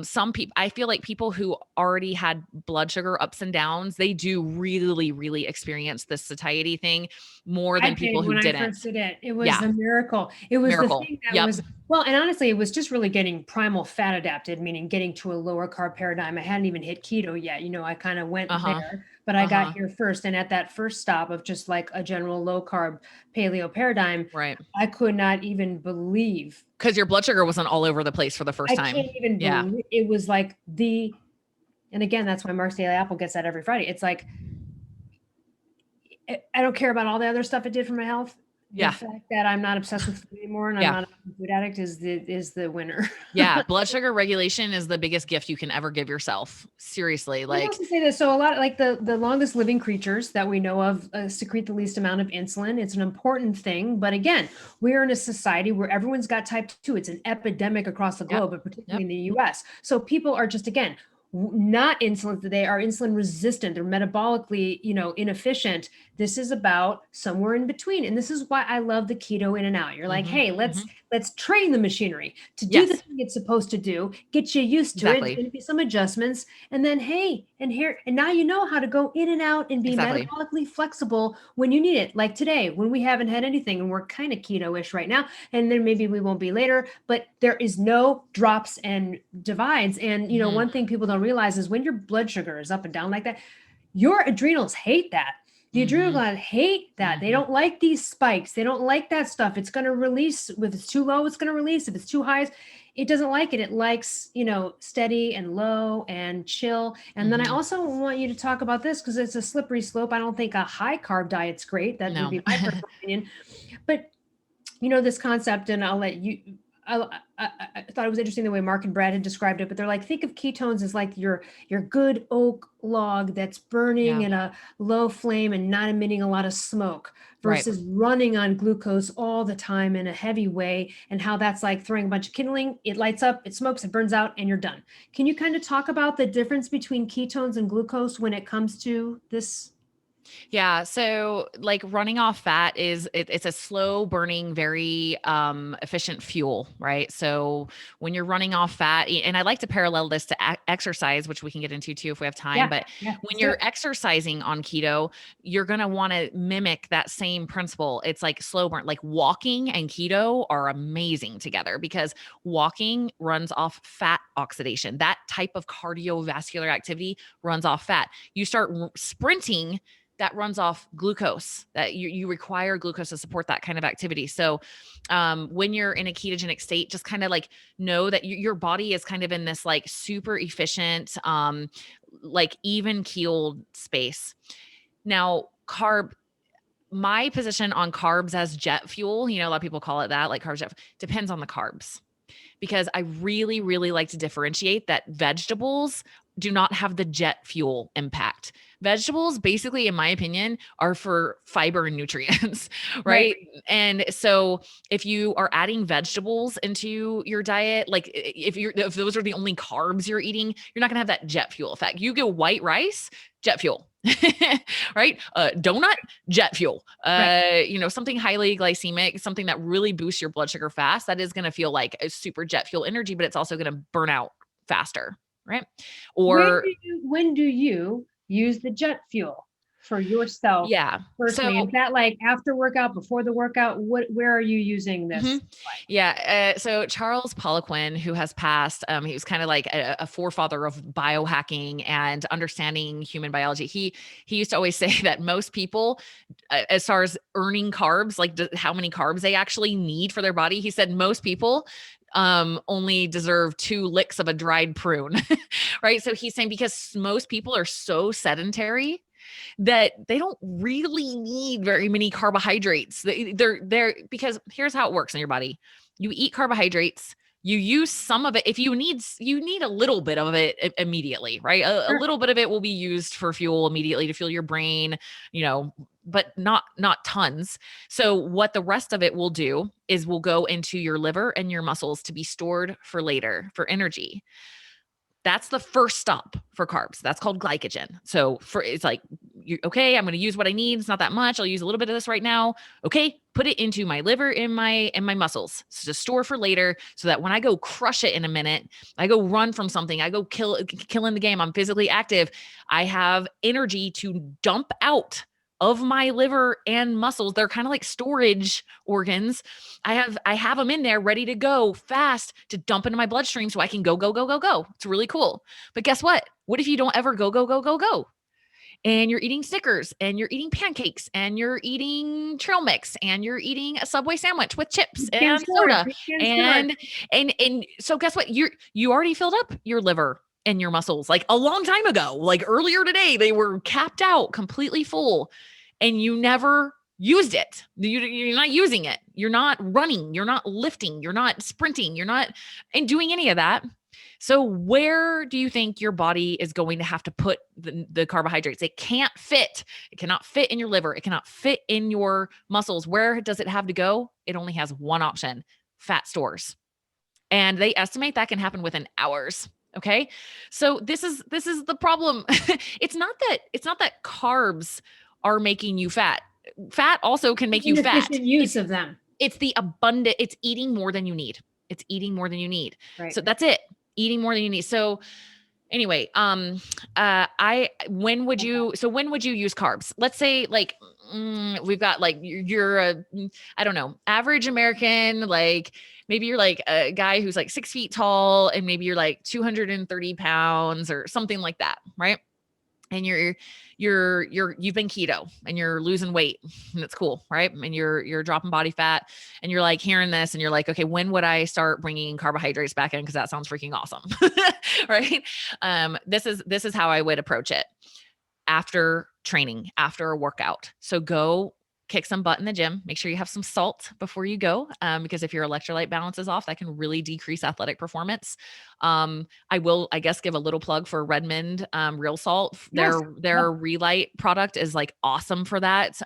some people, I feel like people who already had blood sugar ups and downs, they do really, really experience this satiety thing more than people who didn't. I first did it. It was a miracle. It was the thing that was, well, and honestly, it was just really getting primal fat adapted, meaning getting to a lower carb paradigm. I hadn't even hit keto yet. I kind of went there, but I got here first. And at that first stop of just like a general low carb paleo paradigm, right, I could not even believe. Because your blood sugar wasn't all over the place for the first time. I can't even believe it was like and again, that's why Mark's Daily Apple gets that every Friday. It's like, I don't care about all the other stuff it did for my health. The fact that I'm not obsessed with food anymore and I'm not a food addict is the winner. Blood sugar regulation is the biggest gift you can ever give yourself. Seriously. Like, I also say this. So a lot like the longest living creatures that we know of secrete the least amount of insulin. It's an important thing. But again, we're in a society where everyone's got type 2. It's an epidemic across the globe, but particularly in the US. So people are just, again, not insulin, they are insulin resistant, they're metabolically, inefficient. This is about somewhere in between. And this is why I love the keto in and out. You're like, hey, let's train the machinery to do the thing it's supposed to do, get you used to it, there's going to be some adjustments. And then, hey, and now you know how to go in and out and be metabolically flexible when you need it. Like today, when we haven't had anything and we're kind of keto-ish right now, and then maybe we won't be later, but there is no drops and divides. And, one thing people don't realize is when your blood sugar is up and down like that, your adrenals hate that. The adrenal gland hate that. They don't like these spikes. They don't like that stuff. It's going to release. If it's too low, it's going to release. If it's too high, it doesn't like it. It likes, steady and low and chill. And then I also want you to talk about this because it's a slippery slope. I don't think a high carb diet's great. That would be my personal opinion. But, this concept, and I'll let you, I thought it was interesting the way Mark and Brad had described it, but they're like, think of ketones as like your good oak log that's burning in a low flame and not emitting a lot of smoke versus running on glucose all the time in a heavy way, and how that's like throwing a bunch of kindling. It lights up, it smokes, it burns out, and you're done. Can you kind of talk about the difference between ketones and glucose when it comes to this? Yeah. So like running off fat it's a slow burning, very efficient fuel, right? So when you're running off fat, and I like to parallel this to exercise, which we can get into too if we have time, but when you're exercising on keto, you're going to want to mimic that same principle. It's like slow burn, like walking and keto are amazing together because walking runs off fat oxidation. That type of cardiovascular activity runs off fat. You start sprinting, that runs off glucose, that you require glucose to support that kind of activity. So when you're in a ketogenic state, just kind of like know that your body is kind of in this like super efficient, like even keeled space. Now, my position on carbs as jet fuel, a lot of people call it that, like carbs, depends on the carbs, because I really, really like to differentiate that vegetables do not have the jet fuel impact. Vegetables, basically, in my opinion, are for fiber and nutrients, right? And so if you are adding vegetables into your diet, like if those are the only carbs you're eating, you're not gonna have that jet fuel effect. You go white rice, jet fuel. Right? Donut, jet fuel. Something highly glycemic, something that really boosts your blood sugar fast, that is going to feel like a super jet fuel energy, but it's also going to burn out faster, right? Or when do you use the jet fuel for yourself? Yeah. Personally, is that like after workout, before the workout? Where are you using this? Yeah. So Charles Poliquin, who has passed, he was kind of like a forefather of biohacking and understanding human biology. He used to always say that most people, as far as earning carbs, like how many carbs they actually need for their body, he said most people only deserve 2 licks of a dried prune, right? So he's saying because most people are so sedentary that they don't really need very many carbohydrates. They're because here's how it works in your body. You eat carbohydrates, you use some of it. If you need a little bit of it immediately, right? A little bit of it will be used for fuel immediately to fuel your brain, but not tons. So what the rest of it will do is will go into your liver and your muscles to be stored for later, for energy. That's the first stop for carbs. That's called glycogen. So it's like, okay, I'm going to use what I need. It's not that much. I'll use a little bit of this right now. Okay, put it into my liver and my muscles to store for later, so that when I go crush it in a minute, I go run from something, I go kill in the game, I'm physically active, I have energy to dump out of my liver and muscles. They're kind of like storage organs. I have them in there ready to go fast to dump into my bloodstream so I can go. It's really cool. But guess what? What if you don't ever go? And you're eating Snickers and you're eating pancakes and you're eating trail mix and you're eating a Subway sandwich with chips and soda. And so guess what? You already filled up your liver and your muscles like a long time ago. Like earlier today, they were capped out, completely full, and you never used it. You're not using it. You're not running. You're not lifting. You're not sprinting. You're not doing any of that. So where do you think your body is going to have to put the carbohydrates? It can't fit. It cannot fit in your liver. It cannot fit in your muscles. Where does it have to go? It only has one option: fat stores. And they estimate that can happen within hours. Okay. So this is the problem. It's not that carbs are making you fat. Fat also can make you fat. Use of them. It's the abundant, it's eating more than you need. Right. So that's it. Eating more than you need. So anyway, when would you use carbs? Let's say like, we've got like, you're I don't know, average American, like maybe you're like a guy who's like 6 feet tall and maybe you're like 230 pounds or something like that. Right. And you've been keto and you're losing weight and it's cool. Right. And you're dropping body fat and you're like hearing this and you're like, okay, when would I start bringing carbohydrates back in? Cause that sounds freaking awesome. Right. This is how I would approach it: after training, after a workout. So go kick some butt in the gym. Make sure you have some salt before you go, because if your electrolyte balance is off, that can really decrease athletic performance. I will, I guess, give a little plug for Redmond Real Salt. Their Relight product is like awesome for that.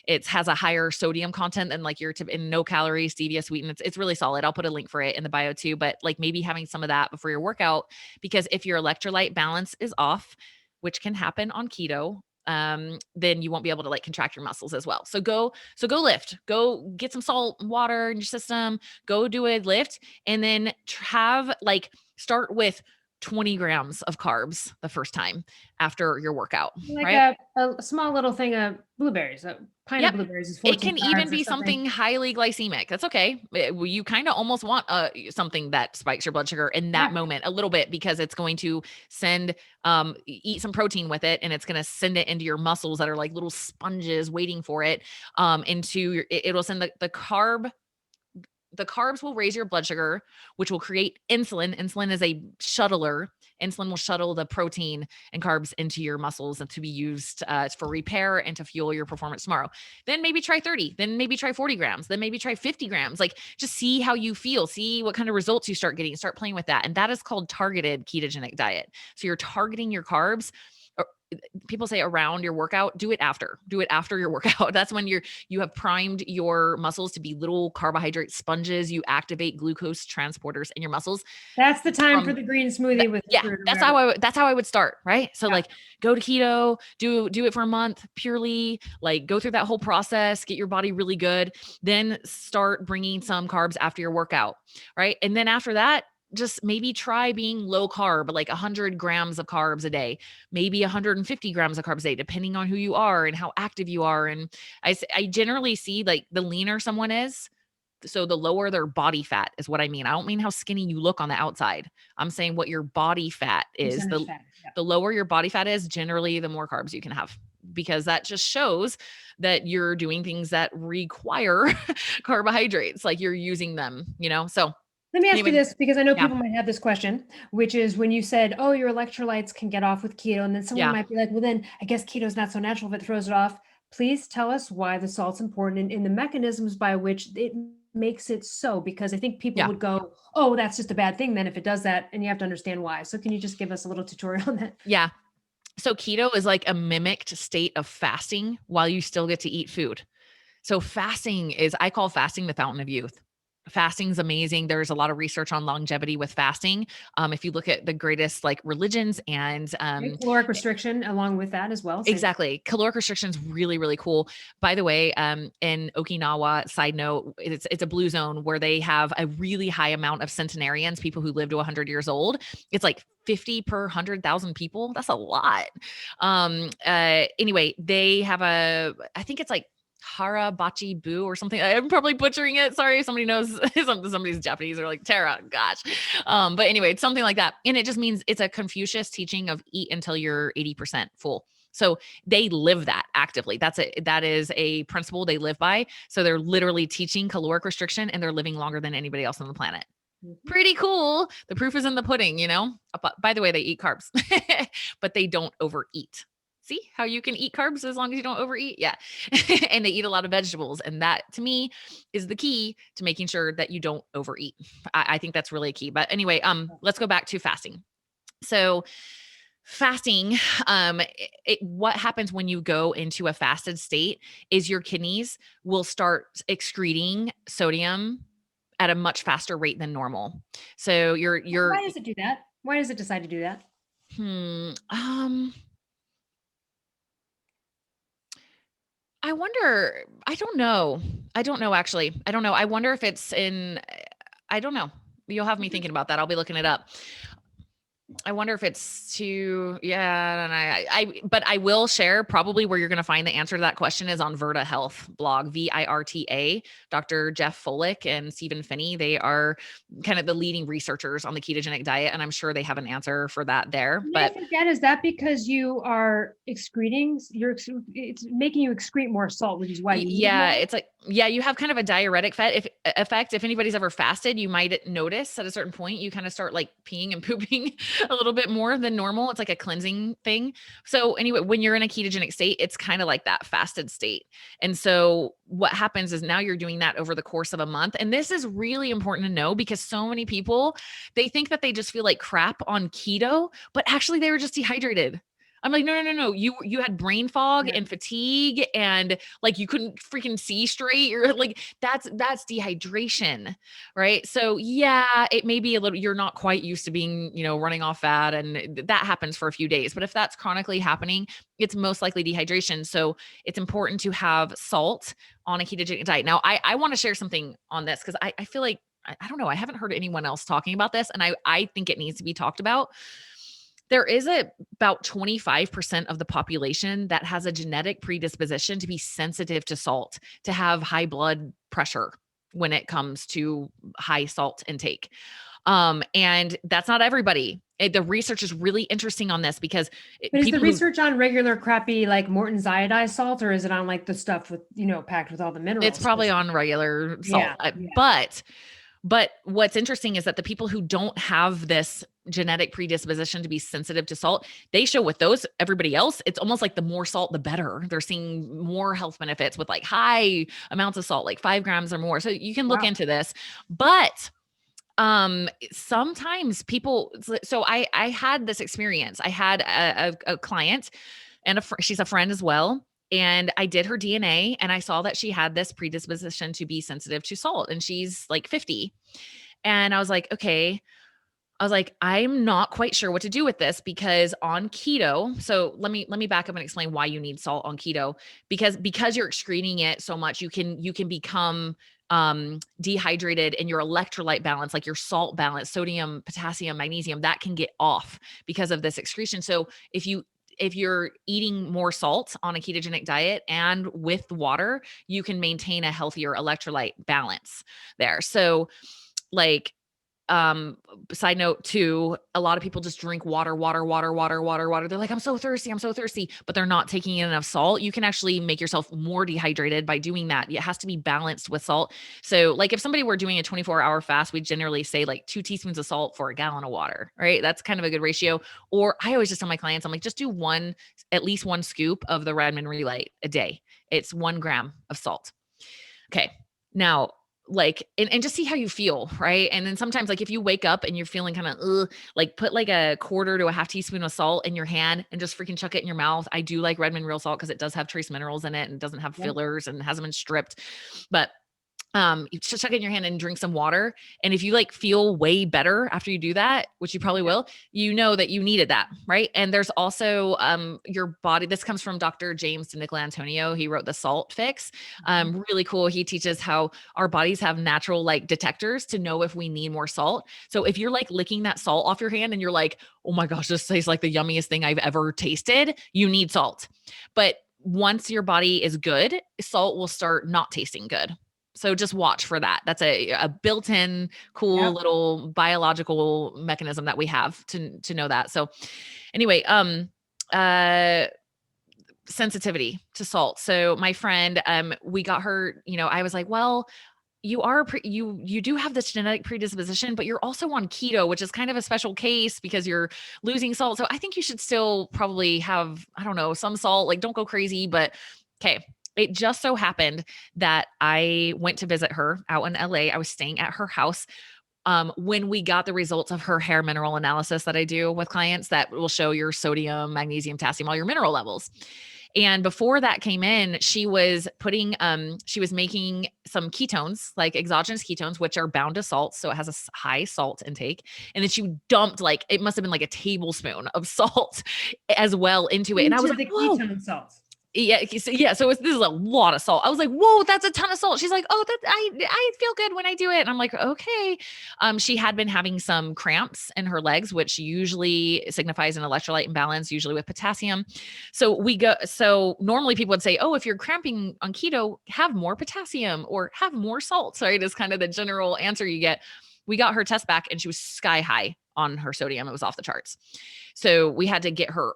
It has a higher sodium content than like your in no calories, stevia sweetened. It's really solid. I'll put a link for it in the bio too. But like maybe having some of that before your workout, because if your electrolyte balance is off, which can happen on keto, then you won't be able to like contract your muscles as well. So go lift, go get some salt and water in your system, go do a lift, and then start with 20 grams of carbs the first time after your workout, Like right? a small little thing of blueberries. A pint of Yep. blueberries is It 14 can even carbs or be something. something highly glycemic. That's okay. Well, you kind of almost want something that spikes your blood sugar in that Yeah. moment a little bit because it's going to send eat some protein with it and it's going to send it into your muscles that are like little sponges waiting for it into your it'll send the carbs will raise your blood sugar, which will create insulin. Insulin is a shuttler. Insulin will shuttle the protein and carbs into your muscles and to be used for repair and to fuel your performance tomorrow. Then maybe try 30, then maybe try 40 grams, then maybe try 50 grams. Like just see how you feel, see what kind of results you start getting, start playing with that. And that is called targeted ketogenic diet. So you're targeting your carbs. People say around your workout, do it after your workout. That's when you have primed your muscles to be little carbohydrate sponges. You activate glucose transporters in your muscles That's the time for from the green smoothie with the yeah, fruit or that's whatever. that's how I would start, right? So Yeah. like go to keto, do it for a month purely, like go through that whole process, get your body really good, then start bringing some carbs after your workout, right? And then after that, just maybe try being low carb, like 100 grams of carbs a day, maybe 150 grams of carbs a day, depending on who you are and how active you are. And I generally see like the leaner someone is, so the lower their body fat is what I mean. I don't mean how skinny you look on the outside. I'm saying what your body fat is. Percentage fat. Yeah. The lower your body fat is, generally the more carbs you can have because that just shows that you're doing things that require carbohydrates, like you're using them, you know? So Let me ask you anyway, this because I know yeah, people might have this question, which is when you said, "Oh, your electrolytes can get off with keto," and then someone yeah. might be like, "Well, then I guess keto is not so natural if it throws it off." Please tell us why the salt's important and the mechanisms by which it makes it so, because I think people Yeah. would go, "Oh, that's just a bad thing then if it does that," and you have to understand why. So can you just give us a little tutorial on that? Yeah. So keto is like a mimicked state of fasting while you still get to eat food. So fasting is I call fasting the fountain of youth. Fasting's amazing. There's a lot of research on longevity with fasting. If you look at the greatest like religions and Right? Caloric restriction along with that as well. Same. exactly. Caloric restriction is really, really cool. By the way, in Okinawa, side note, it's a blue zone where they have a really high amount of centenarians, people who live to 100 years old. It's like 50 per 100,000 people. That's a lot. Anyway, they have I think it's like Harabachi Bu or something. I'm probably butchering it. Sorry if somebody knows somebody's Japanese or like Tara, gosh. But anyway, it's something like that. And it just means it's a Confucius teaching of eat until you're 80% full. So they live that actively. That is a principle they live by. So they're literally teaching caloric restriction and they're living longer than anybody else on the planet. Mhm. Pretty cool. The proof is in the pudding, you know? But by the way, they eat carbs, but they don't overeat. See how you can eat carbs as long as you don't overeat? Yeah. And they eat a lot of vegetables. And that to me is the key to making sure that you don't overeat. I think that's really key. But anyway, let's go back to fasting. So fasting, what happens when you go into a fasted state is your kidneys will start excreting sodium at a much faster rate than normal. So Why does it do that? Why does it decide to do that? hmm, um, I wonder, I don't know. I don't know actually. I don't know. I wonder if it's in I don't know. You'll have me thinking about that. I'll be looking it up. I wonder if it's too, yeah, and but I will share probably where you're going to find the answer to that question is on Virta Health blog, VIRTA. Dr. Jeff Folick and Stephen Finney, they are kind of the leading researchers on the ketogenic diet, and I'm sure they have an answer for that there. May I But forget, is that because you are excreting, it's making you excrete more salt, which is why you need Yeah, more? it's like, yeah, you have kind of a diuretic effect. If anybody's ever fasted, you might notice at a certain point, you kind of start like peeing and pooping a little bit more than normal. It's like a cleansing thing. So anyway, when you're in a ketogenic state, it's kind of like that fasted state. And so what happens is now you're doing that over the course of a month. And this is really important to know because so many people, they think that they just feel like crap on keto, but actually they were just dehydrated. I'm like, no, no, no, no. You had brain fog Yeah. and fatigue and like you couldn't freaking see straight. You're like, that's dehydration. Right. So yeah, it may be a little, you're not quite used to being, running off fat and that happens for a few days. But if that's chronically happening, it's most likely dehydration. So it's important to have salt on a ketogenic diet. Now, I want to share something on this because I feel like I don't know. I haven't heard anyone else talking about this, and I think it needs to be talked about. There is about 25% of the population that has a genetic predisposition to be sensitive to salt, to have high blood pressure when it comes to high salt intake. And that's not everybody. The research is really interesting on this because But is the people who research on regular crappy like Morton's iodized salt, or is it on like the stuff with, packed with all the minerals? it's probably on regular salt. Yeah. But what's interesting is that the people who don't have this genetic predisposition to be sensitive to salt, they show with those, everybody else, it's almost like the more salt, the better. They're seeing more health benefits with like high amounts of salt, like 5 grams or more. So you can look into this, but sometimes people, so I had this experience. I had a client and she's a friend as well. And I did her DNA and I saw that she had this predisposition to be sensitive to salt, and she's like 50. And I was like, okay. I was like, I'm not quite sure what to do with this because on keto, so let me back up and explain why you need salt on keto, because you're excreting it so much, you can become dehydrated, and your electrolyte balance, like your salt balance, sodium, potassium, magnesium, that can get off because of this excretion. So if you're eating more salt on a ketogenic diet and with water, you can maintain a healthier electrolyte balance there. So like, side note too, a lot of people just drink water. They're like, I'm so thirsty, but they're not taking in enough salt. You can actually make yourself more dehydrated by doing that. It has to be balanced with salt. So like if somebody were doing a 24-hour fast, we generally say like 2 teaspoons of salt for a gallon of water, right? That's kind of a good ratio. Or I always just tell my clients, I'm like, just do at least 1 scoop of the Redmond Relight a day. It's 1 gram of salt. Okay. Now, like, and just see how you feel, right? And then sometimes like if you wake up and you're feeling kind of like put like a 1/4 to a 1/2 teaspoon of salt in your hand and just freaking chuck it in your mouth. I do like Redmond real salt because it does have trace minerals in it and doesn't have fillers and hasn't been stripped. But you just chuck it in your hand and drink some water. And if you like feel way better after you do that, which you probably will, you know that you needed that, right? And there's also your body. This comes from Dr. James DiNicolantonio. He wrote the Salt Fix. Really cool. He teaches how our bodies have natural like detectors to know if we need more salt. So if you're like licking that salt off your hand and you're like, oh my gosh, this tastes like the yummiest thing I've ever tasted, you need salt. But once your body is good, salt will start not tasting good. So just watch for that. That's a built-in cool little biological mechanism that we have to know that. So anyway, sensitivity to salt. So my friend, we got her, I was like, well, you do have this genetic predisposition, but you're also on keto, which is kind of a special case because you're losing salt. So I think you should still probably have, I don't know, some salt, like don't go crazy, but okay. It just so happened that I went to visit her out in LA. I was staying at her house when we got the results of her hair mineral analysis that I do with clients that will show your sodium, magnesium, potassium, all your mineral levels. And before that came in, she was making some ketones, like exogenous ketones, which are bound to salt. So it has a high salt intake. And then she dumped it must have been like a tablespoon of salt as well into it. And I was like, whoa. Ketone salts. Yeah. So this is a lot of salt. I was like, whoa, that's a ton of salt. She's like, oh, I feel good when I do it. And I'm like, okay. She had been having some cramps in her legs, which usually signifies an electrolyte imbalance, usually with potassium. So normally people would say, oh, if you're cramping on keto, have more potassium or have more salt. Right? Is kind of the general answer you get. We got her test back and she was sky high on her sodium. It was off the charts. So we had to get her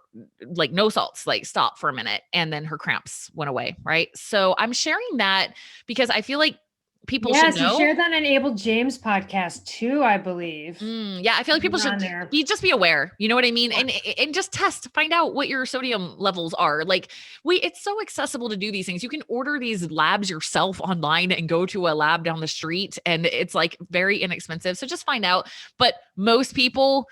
like no salts, like stop for a minute. And then her cramps went away. Right. So I'm sharing that because I feel like people should know. You shared that on Abel James podcast too, I believe. Yeah. I feel like people should just be aware. You know what I mean? And just find out what your sodium levels are. Like it's so accessible to do these things. You can order these labs yourself online and go to a lab down the street and it's like very inexpensive. So just find out. But most people,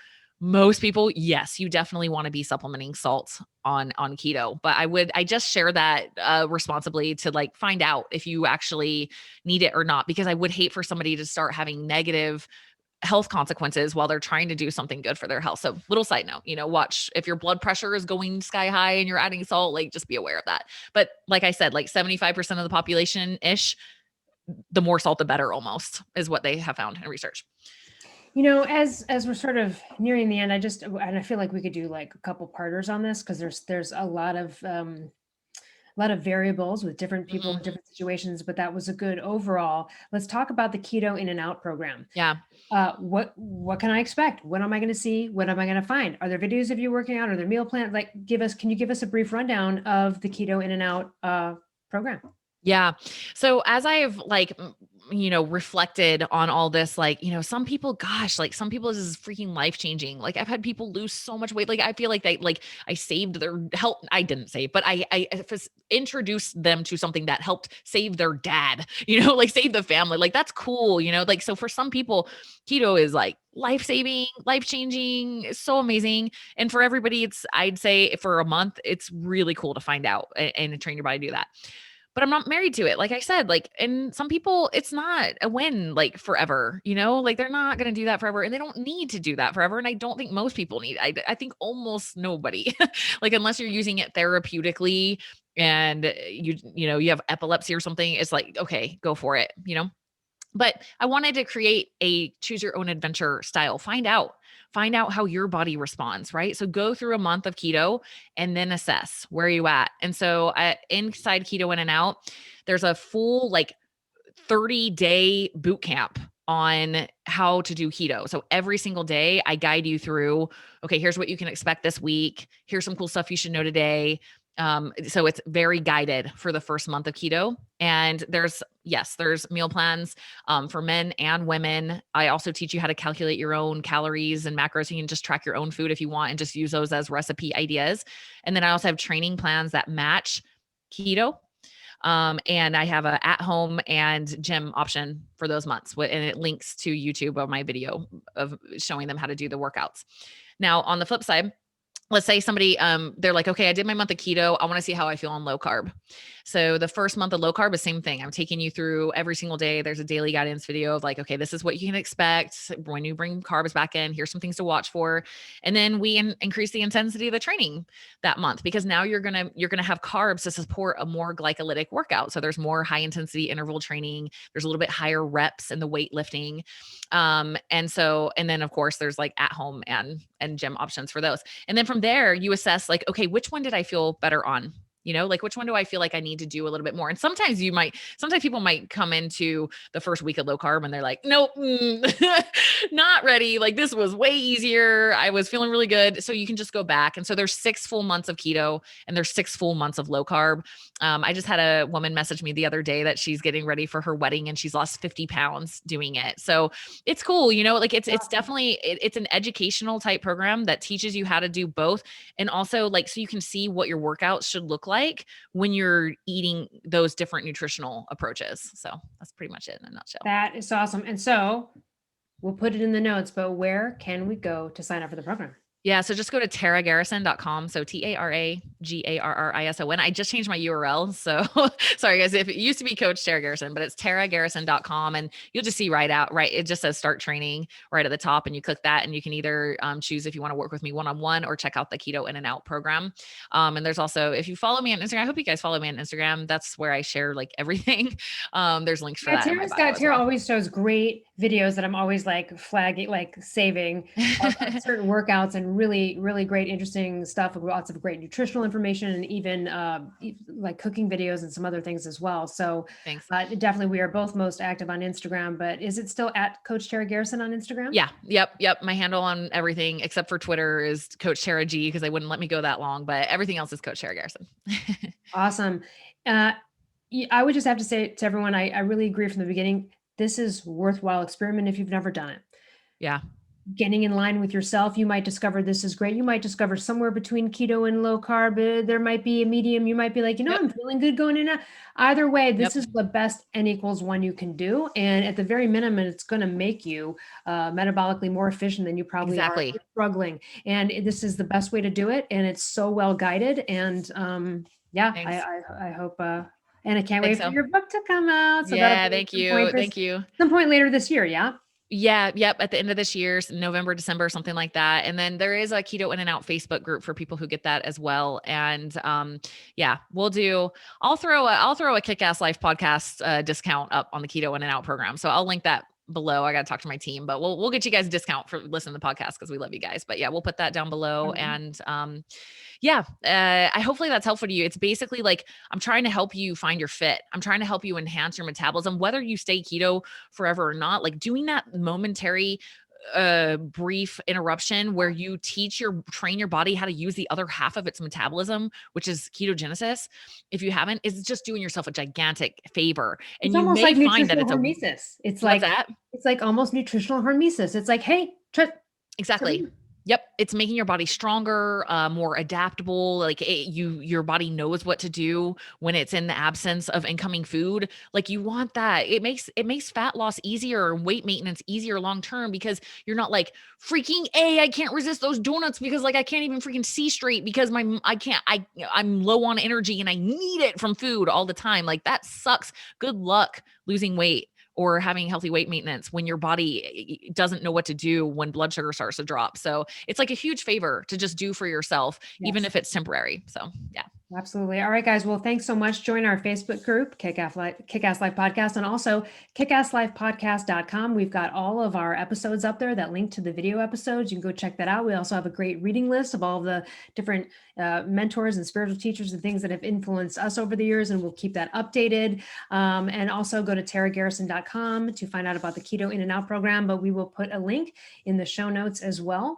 yes, you definitely want to be supplementing salts on keto, but I just share that responsibly to like find out if you actually need it or not, because I would hate for somebody to start having negative health consequences while they're trying to do something good for their health. So little side note, watch if your blood pressure is going sky high and you're adding salt, like just be aware of that. But like I said, like 75% of the population ish the more salt, the better, almost, is what they have found in research. As we're sort of nearing the end, I feel like we could do like a couple parters on this, because there's a lot of variables with different people in Mhm. different situations, but that was a good overall. Let's talk about the Keto In and Out program. Yeah. What can I expect? What am I going to see? What am I going to find? Are there videos of you working out? Are there meal plans? Like, can you give us a brief rundown of the Keto In and Out program? Yeah. So as I've reflected on all this, some people, gosh, like some people this is freaking life changing. Like I've had people lose so much weight. Like I feel like I saved their health. I didn't save, but introduced them to something that helped save their dad, like save the family. Like that's cool, like, so for some people, keto is like life saving, life changing, so amazing. And for everybody, I'd say for a month, it's really cool to find out and train your body to do that. But I'm not married to it. Like I said, and some people, it's not a win, like forever, like they're not going to do that forever, and they don't need to do that forever. And I don't think most people need, I think almost nobody, like, unless you're using it therapeutically and you have epilepsy or something, it's like, okay, go for it. But I wanted to create a choose your own adventure style. Find out how your body responds, right? So go through a month of keto and then assess where are you at. And so inside Keto In and Out, there's a full 30-day boot camp on how to do keto. So every single day I guide you through, okay, here's what you can expect this week. Here's some cool stuff you should know today. So it's very guided for the first month of keto. And there's meal plans for men and women. I also teach you how to calculate your own calories and macros. You can just track your own food if you want and just use those as recipe ideas. And then I also have training plans that match keto. And I have a at home and gym option for those months. And it links to YouTube of my video of showing them how to do the workouts. Now, on the flip side, let's say somebody, they're like, okay, I did my month of keto. I want to see how I feel on low carb. So the first month of low carb is same thing. I'm taking you through every single day. There's a daily guidance video of like, okay, this is what you can expect when you bring carbs back in. Here's some things to watch for. And then we increase the intensity of the training that month, because now you're going to have carbs to support a more glycolytic workout. So there's more high intensity interval training. There's a little bit higher reps in the weightlifting. And then of course there's like at home and gym options for those. And then from there you assess like, okay, which one did I feel better on? Like which one do I feel like I need to do a little bit more? And sometimes people might come into the first week of low carb and they're like, nope, not ready. Like this was way easier. I was feeling really good. So you can just go back. And so there's 6 full months of keto and there's 6 full months of low carb. I just had a woman message me the other day that she's getting ready for her wedding and she's lost 50 pounds doing it. So it's cool. Like it's definitely, it's an educational type program that teaches you how to do both. And also like, so you can see what your workouts should look like when you're eating those different nutritional approaches. So that's pretty much it in a nutshell. That is awesome. And so we'll put it in the notes, but where can we go to sign up for the program? Yeah. So just go to taragarrison.com. So TaraGarrison. I just changed my URL. So sorry guys, if it used to be Coach Tara Garrison, but it's taragarrison.com, and you'll just see right. It just says start training right at the top, and you click that and you can either choose if you want to work with me one-on-one or check out the Keto In and Out program. And there's also, if you follow me on Instagram, I hope you guys follow me on Instagram. That's where I share like everything. There's links for that. Tara always shows great videos that I'm always like flagging, like saving of certain workouts, and really, really great, interesting stuff. Lots of great nutritional information, and even like cooking videos and some other things as well. So thanks. Definitely, we are both most active on Instagram, but is it still at Coach Tara Garrison on Instagram? Yeah. Yep. My handle on everything except for Twitter is Coach Tara G, because they wouldn't let me go that long, but everything else is Coach Tara Garrison. Awesome. I would just have to say to everyone, I really agree from the beginning. This is worthwhile experiment if you've never done it. Yeah. Getting in line with yourself, you might discover this is great. You might discover somewhere between keto and low carb, there might be a medium. You might be like, Yep. I'm feeling good going in. Either way, this is the best N=1 you can do. And at the very minimum, it's going to make you metabolically more efficient than you probably are struggling. And this is the best way to do it. And it's so well guided. And I hope, and I can't wait for your book to come out. So yeah, thank you. Thank you. Some point later this year. Yeah. Yeah, yep, at the end of this year, November, December, something like that. And then there is a Keto In and Out Facebook group for people who get that as well. And yeah, I'll throw a Kick-Ass Life podcast discount up on the Keto In and Out program. So I'll link that below. I got to talk to my team, but we'll get you guys a discount for listening to the podcast because we love you guys. But yeah, we'll put that down below. And yeah, I hopefully that's helpful to you. It's basically like I'm trying to help you find your fit. I'm trying to help you enhance your metabolism, whether you stay keto forever or not. Like doing that momentary brief interruption where you train your body how to use the other half of its metabolism, which is ketogenesis. If you haven't, is just doing yourself a gigantic favor. And It's you almost may like find that nutritional it's a hormesis. It's what's like that? it's like almost nutritional hormesis. It's like, hey, Exactly. Yep, it's making your body stronger, more adaptable. Like your body knows what to do when it's in the absence of incoming food. Like you want that. It makes fat loss easier and weight maintenance easier long term because you're not like freaking I can't resist those donuts because like I can't even freaking see straight because I'm low on energy and I need it from food all the time. Like that sucks. Good luck losing weight or having healthy weight maintenance when your body doesn't know what to do when blood sugar starts to drop. So it's like a huge favor to just do for yourself, even if it's temporary. So yeah. Absolutely. All right, guys. Well, thanks so much. Join our Facebook group, Kick-Ass Life Podcast, and also kickasslifepodcast.com. We've got all of our episodes up there that link to the video episodes. You can go check that out. We also have a great reading list of all the different mentors and spiritual teachers and things that have influenced us over the years, and we'll keep that updated. And also go to taragarrison.com to find out about the Keto In and Out program, but we will put a link in the show notes as well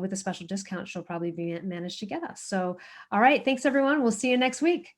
with a special discount she'll probably be managed to get us. So, all right. Thanks, everyone. We'll see you next week.